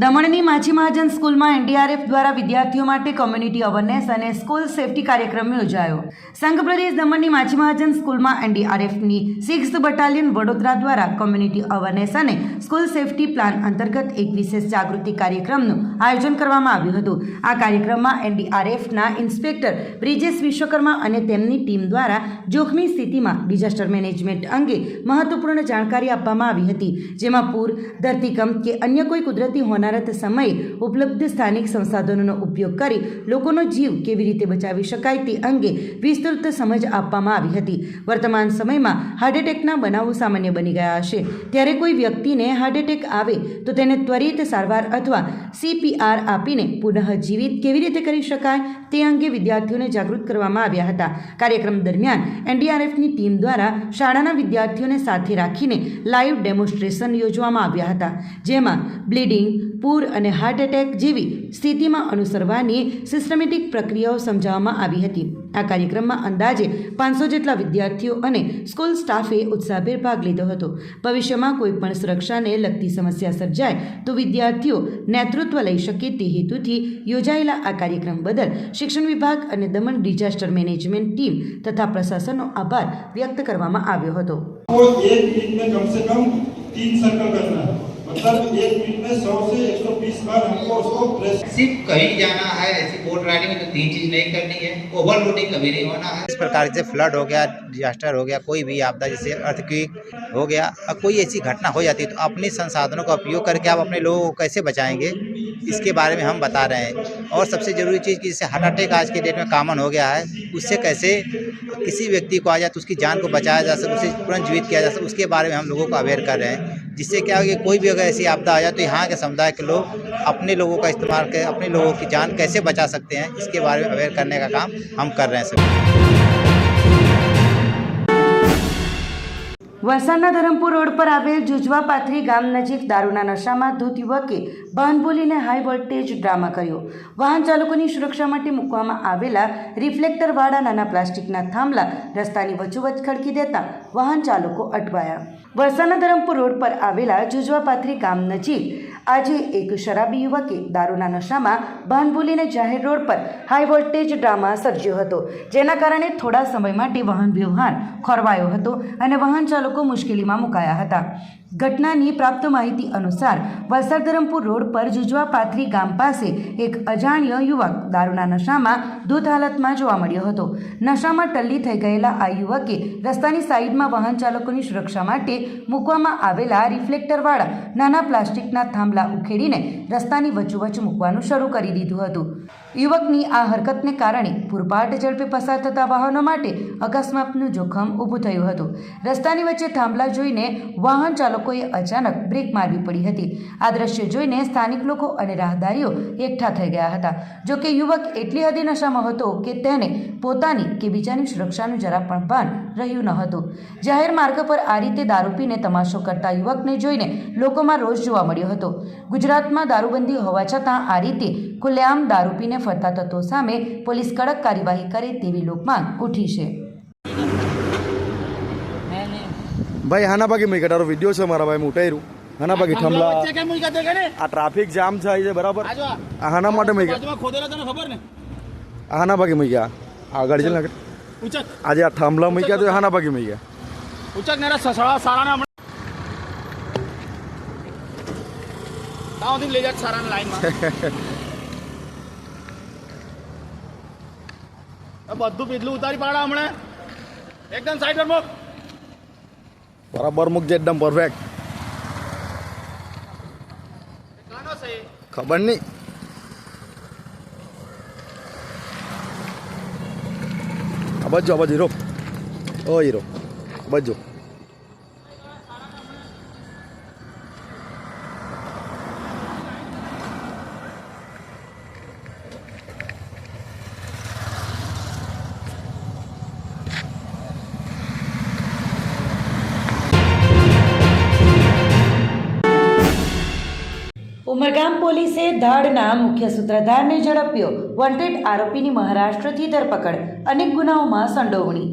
દમણની માછી મહાજન સ્કૂલમાં એનડીઆરએફ દ્વારા વિદ્યાર્થીઓ માટે કોમ્યુનિટી અવેરનેસ અને સ્કૂલ સેફટી કાર્યક્રમ યોજાયો. સંઘ પ્રદેશ દમણની માછી મહાજન સ્કૂલમાં એનડીઆરએફની 6th બટાલિયન વડોદરા દ્વારા કોમ્યુનિટી અવેરનેસ અને સ્કૂલ સેફટી પ્લાન અંતર્ગત એક વિશેષ જાગૃતિ કાર્યક્રમનું આયોજન કરવામાં આવ્યું હતું. આ કાર્યક્રમમાં એનડીઆરએફના ઇન્સ્પેક્ટર બ્રિજેશ વિશ્વકર્મા અને તેમની ટીમ દ્વારા જોખમી સ્થિતિમાં ડિઝાસ્ટર મેનેજમેન્ટ અંગે મહત્વપૂર્ણ જાણકારી આપવામાં આવી હતી, જેમાં પૂર, ધરતીકંપ કે અન્ય કોઈ કુદરતી હોનારત સમયે ઉપલબ્ધ સ્થાનિક સંસાધનોનો ઉપયોગ કરી લોકોનો જીવ કેવી રીતે બચાવી શકાય તે અંગે વિસ્તૃત સમજ આપવામાં આવી હતી. વર્તમાન સમયમાં હાર્ટ એટેકના બનાવો સામાન્ય બની ગયા હશે, ત્યારે કોઈ વ્યક્તિને હાર્ટ એટેક આવે તો તેને ત્વરિત સારવાર અથવા CPR આપીને પુનઃજીવિત કેવી રીતે કરી શકાય તે અંગે વિદ્યાર્થીઓને જાગૃત કરવામાં આવ્યા હતા. કાર્યક્રમ દરમિયાન એનડીઆરએફની ટીમ દ્વારા શાળાના વિદ્યાર્થીઓને સાથે રાખીને લાઈવ ડેમોન્સ્ટ્રેશન યોજવામાં આવ્યા હતા, જેમાં બ્લીડિંગ, પૂર અને હાર્ટ એટેક જેવી સ્થિતિમાં અનુસરવાની સિસ્ટમેટિક પ્રક્રિયાઓ સમજાવવામાં આવી હતી. આ કાર્યક્રમમાં અંદાજે 500 જેટલા વિદ્યાર્થીઓ અને સ્કૂલ સ્ટાફે ઉત્સાહભેર ભાગ લીધો હતો. ભવિષ્યમાં કોઈપણ સુરક્ષાને લગતી સમસ્યા સર્જાય તો વિદ્યાર્થીઓ નેતૃત્વ લઈ શકે તે હેતુથી યોજાયેલા આ કાર્યક્રમ બદલ શિક્ષણ વિભાગ અને દમણ ડિઝાસ્ટર મેનેજમેન્ટ ટીમ તથા પ્રશાસનનો આભાર વ્યક્ત કરવામાં આવ્યો હતો. मतलब 1 मिनट में 100 से 120 बार हमको उसको प्रेस सिर्फ कहीं जाना है, ऐसी बोट राइडिंग में तो 3 चीज नहीं करनी है, ओवरलोडिंग कभी नहीं होना है. इस प्रकार से फ्लड हो गया, डिजास्टर हो गया, कोई भी आपदा जैसे अर्थक्वेक हो गया, कोई ऐसी घटना हो जाती है तो अपने संसाधनों का उपयोग करके आप अपने लोगों को कैसे बचाएंगे, इसके बारे में हम बता रहे हैं. और सबसे ज़रूरी चीज़ कि जैसे हार्ट अटैक आज के डेट में कॉमन हो गया है, उससे कैसे किसी व्यक्ति को आ जाए तो उसकी जान को बचाया जा सके, उसे तुरंत जीवित किया जा सके, उसके बारे में हम लोगों को अवेयर कर रहे हैं. जिससे क्या होगा कि कोई भी अगर ऐसी आपदा आ जाए तो यहाँ के समुदाय के लोग अपने लोगों का इस्तेमाल कर अपने लोगों की जान कैसे बचा सकते हैं, इसके बारे में अवेयर करने का काम हम कर रहे हैं सभी. વલસાડના ધરમપુર રોડ પર આવેલ જુજવા પાથરી ગામ નજીક દારૂના નશામાં ધૂત યુવકે વાહન બોલીને હાઈ વોલ્ટેજ ડ્રામા કર્યો. વાહન ચાલકોની સુરક્ષા માટે મૂકવામાં આવેલા રિફ્લેક્ટરવાળા નાના પ્લાસ્ટિકના થાંભલા રસ્તાની વચ્ચોવચ્ચ ખડકી દેતા વાહન ચાલકો અટવાયા. વલસાડના ધરમપુર રોડ પર આવેલા જુજવા પાથરી ગામ નજીક આજે એક શરાબી યુવકે દારૂના નશામાં વાહન બોલીને જાહેર રોડ પર હાઈ વોલ્ટેજ ડ્રામા સર્જ્યો હતો, જેના કારણે થોડા સમય માટે વાહન વ્યવહાર ખોરવાયો હતો અને વાહન ચાલકો મુશ્કેલીમાં મુકાયા હતા. ઘટનાની પ્રાપ્ત માહિતી અનુસાર વલસાડ ધરમપુર રોડ પર જુજવા પાથરી ગામ પાસે એક અજાણ્યો યુવક દારૂના નશામાં ધૂત હાલતમાં જોવા મળ્યો હતો. નશામાં ટલ્લી થઈ ગયેલા આ યુવકે રસ્તાની સાઈડમાં વાહન ચાલકોની સુરક્ષા માટે મૂકવામાં આવેલા રિફ્લેક્ટરવાળા નાના પ્લાસ્ટિકના થાંભલા ઉખેડીને રસ્તાની વચ્ચોવચ્ચ મૂકવાનું શરૂ કરી દીધું હતું. યુવકની આ હરકતને કારણે પૂરપાટ ઝડપે પસાર થતા વાહનો માટે અકસ્માતનું જોખમ ઊભું થયું હતું. રસ્તાની વચ્ચે થાંભલા જોઈને વાહન ચાલકોએ અચાનક બ્રેક મારવી પડી હતી. આ દ્રશ્ય જોઈને સ્થાનિક લોકો અને રાહદારીઓ એકઠા થઈ ગયા હતા. જોકે યુવક એટલી હદે નશામાં હતો કે તેને પોતાની કે બીજાની સુરક્ષાનું જરા પણ ભાન રહ્યું ન હતું. જાહેર માર્ગ પર આ રીતે દારૂ પીને તમાશો કરતા યુવકને જોઈને લોકોમાં રોષ જોવા મળ્યો હતો. ગુજરાતમાં દારૂબંધી હોવા છતાં આ રીતે ખુલ્લેઆમ દારૂ પીને ફરતા તત્વો સામે પોલીસ કડક કાર્યવાહી કરે તેવી લોકમાંગ ઉઠી છે. ભાઈ હાના બાકી મેં કટારો વિડીયો છે મારા ભાઈ ઉઠાઈ હાના બાકી થમલા આ ટ્રાફિક જામ થાય છે બરાબર. આ હાના માટે મેં હાના બાકી મેં ગયા આગળ છે ને આજે આ થાંભલા મેં ગયા તો હાના બાકી મેં ગયા બધું પીધલું ઉતારી પાડા હમણાં એકદમ સાઈડ પર મૂક બરાબર મૂકજે એકદમ પરફેક્ટ. ખબર નહીં આ બાજુ હીરો ઓ હીરો બાજુ ઉમરગામ પોલીસે ધાડના મુખ્ય સૂત્રધારને ઝડપ્યો. વોન્ટેડ આરોપીની મહારાષ્ટ્રથી ધરપકડ. અનેક ગુનાઓમાં સંડોવણી.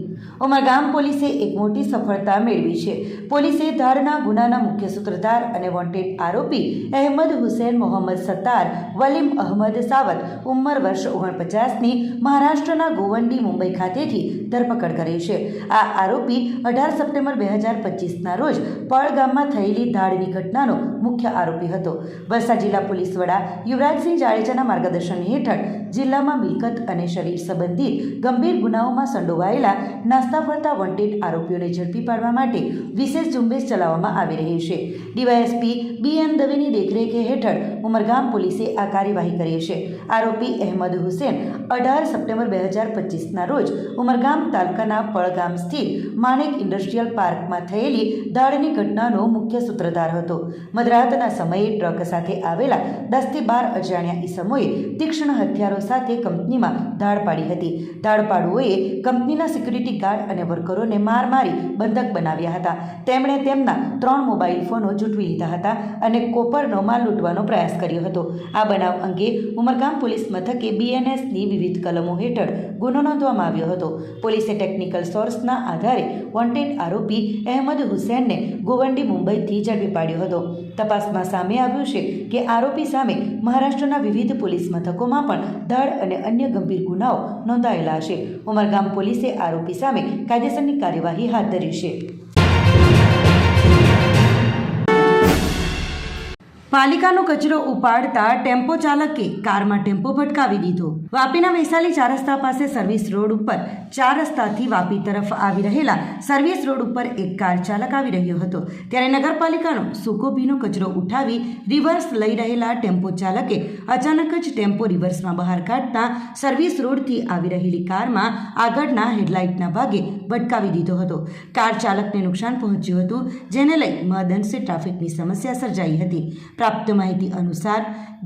ઉમરગામ પોલીસે એક મોટી સફળતા મેળવી છે. પોલીસે ધાડના ગુનાના મુખ્ય સૂત્રધાર અને વોન્ટેડ આરોપી અહેમદ હુસેન મોહમ્મદ સત્તાર વલીમ અહમદ સાવત ઉંમર વર્ષ 49ની મહારાષ્ટ્રના ગોવંડી મુંબઈ ખાતેથી ધરપકડ કરી છે. આ આરોપી 18 સપ્ટેમ્બર 2025ના રોજ પળ ગામમાં થયેલી ધાડની ઘટનાનો મુખ્ય આરોપી હતો. વલસાડ જિલ્લા પોલીસ વડા યુવરાજસિંહ જાડેજાના માર્ગદર્શન હેઠળ જિલ્લામાં મિલકત અને શરીર સંબંધિત ગંભીર ગુનાઓમાં સંડોવાયેલા નાસ્તા ફરતા વોન્ટેડ આરોપીઓને ઝડપી પાડવા માટે વિશેષ ઝુંબેશ ચલાવવામાં આવી રહી છે. ડીવાયએસપી BN દવેની દેખરેખ હેઠળ ઉમરગામ પોલીસે આ કાર્યવાહી કરી છે. આરોપી અહેમદ હુસેન 18 સપ્ટેમ્બર 2025ના રોજ ઉમરગામ તાલુકાના પળગામ સ્થિત માણેક ઇન્ડસ્ટ્રીયલ પાર્કમાં થયેલી ધાડની ઘટનાનો મુખ્ય સૂત્રધાર હતો. મધરાતના સમયે ટ્રક સાથે આવેલા 10 થી 12 અજાણ્યા ઈસમોએ તીક્ષ્ણ હથિયારો સાથે કંપનીમાં ધાડ પાડી હતી. ધાડપાડુઓએ કંપનીના સિક્યુરિટી ગાર્ડ અને વર્કરોને માર મારી બંધક બનાવ્યા હતા. તેમણે તેમના 3 મોબાઈલ ફોનો ઝૂંટવી લીધા હતા અને કોપરનો માલ લૂંટવાનો પ્રયાસ કર્યો હતો. આ બનાવ અંગે ઉમરગામ પોલીસ મથકે BNSની વિવિધ કલમો હેઠળ ગુનો નોંધવામાં આવ્યો હતો. પોલીસે ટેકનિકલ સોર્સના આધારે વોન્ટેડ આરોપી અહેમદ હુસેનને ગોવંડી મુંબઈથી ઝડપી પાડ્યો હતો. તપાસમાં સામે આવ્યું છે કે આરોપી સામે મહારાષ્ટ્રના વિવિધ પોલીસ મથકોમાં પણ ધાડ અને અન્ય ગંભીર ગુનાઓ નોંધાયેલા છે. ઉમરગામ પોલીસે આરોપી સામે કાયદેસરની કાર્યવાહી હાથ ધરી છે. પાલિકાનો કચરો ઉપાડતા ટેમ્પો ચાલકે કારમાં ટેમ્પો ભટકાવી દીધો. વાપીના વૈશાલી 4 રસ્તા પાસે સર્વિસ રોડ ઉપર 4 રસ્તાથી વાપી તરફ આવી રહેલા સર્વિસ રોડ ઉપર એક કાર ચાલક આવી રહ્યો હતો. ત્યારે નગરપાલિકાનો સૂકો ભીનો કચરો ઉઠાવી રિવર્સ લઈ રહેલા ટેમ્પો ચાલકે અચાનક જ ટેમ્પો રિવર્સમાં બહાર કાઢતા સર્વિસ રોડથી આવી રહેલી કારમાં આગળના હેડલાઇટના ભાગે ભટકાવી દીધો હતો. કાર ચાલકને નુકસાન પહોંચ્યું હતું, જેને લઈ મહદઅંશે ટ્રાફિકની સમસ્યા સર્જાઈ હતી. પ્રાપ્ત માહિતી અનુસાર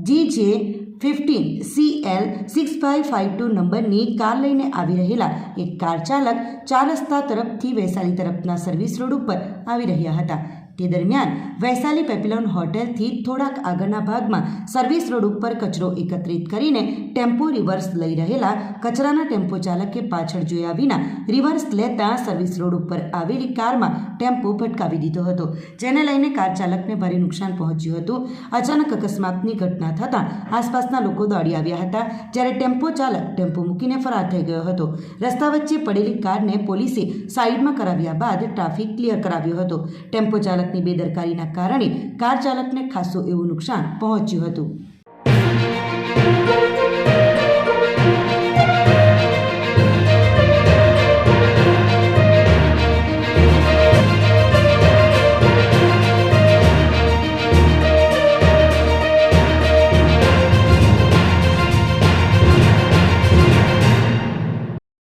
GJ15CL 6552 નંબરની કાર લઈને આવી રહેલા એક કાર ચાલક 4 રસ્તા તરફથી વૈશાલી તરફના સર્વિસ રોડ ઉપર આવી રહ્યા હતા. તે દરમિયાન વૈશાલી પેપિલોન હોટેલથી થોડાક આગળના ભાગમાં સર્વિસ રોડ ઉપર કચરો એકત્રિત કરીને ટેમ્પો રિવર્સ લઈ રહેલા કચરાના ટેમ્પો ચાલકે પાછળ જોયા વિના રિવર્સ લેતા સર્વિસ રોડ ઉપર આવેલી કારમાં ટેમ્પો ભટકાવી દીધો હતો, જેને લઈને કાર ચાલકને ભારે નુકસાન પહોંચ્યું હતું. અચાનક અકસ્માતની ઘટના થતાં આસપાસના લોકો દોડી આવ્યા હતા, જ્યારે ટેમ્પો ચાલક ટેમ્પો મૂકીને ફરાર થઈ ગયો હતો. રસ્તા વચ્ચે પડેલી કારને પોલીસે સાઈડમાં કરાવ્યા બાદ ટ્રાફિક ક્લિયર કરાવ્યો હતો. ટેમ્પો ચાલક ની બેદરકારીના કારણે કાર ચાલકને ખાસું એવું નુકસાન પહોંચ્યું હતું.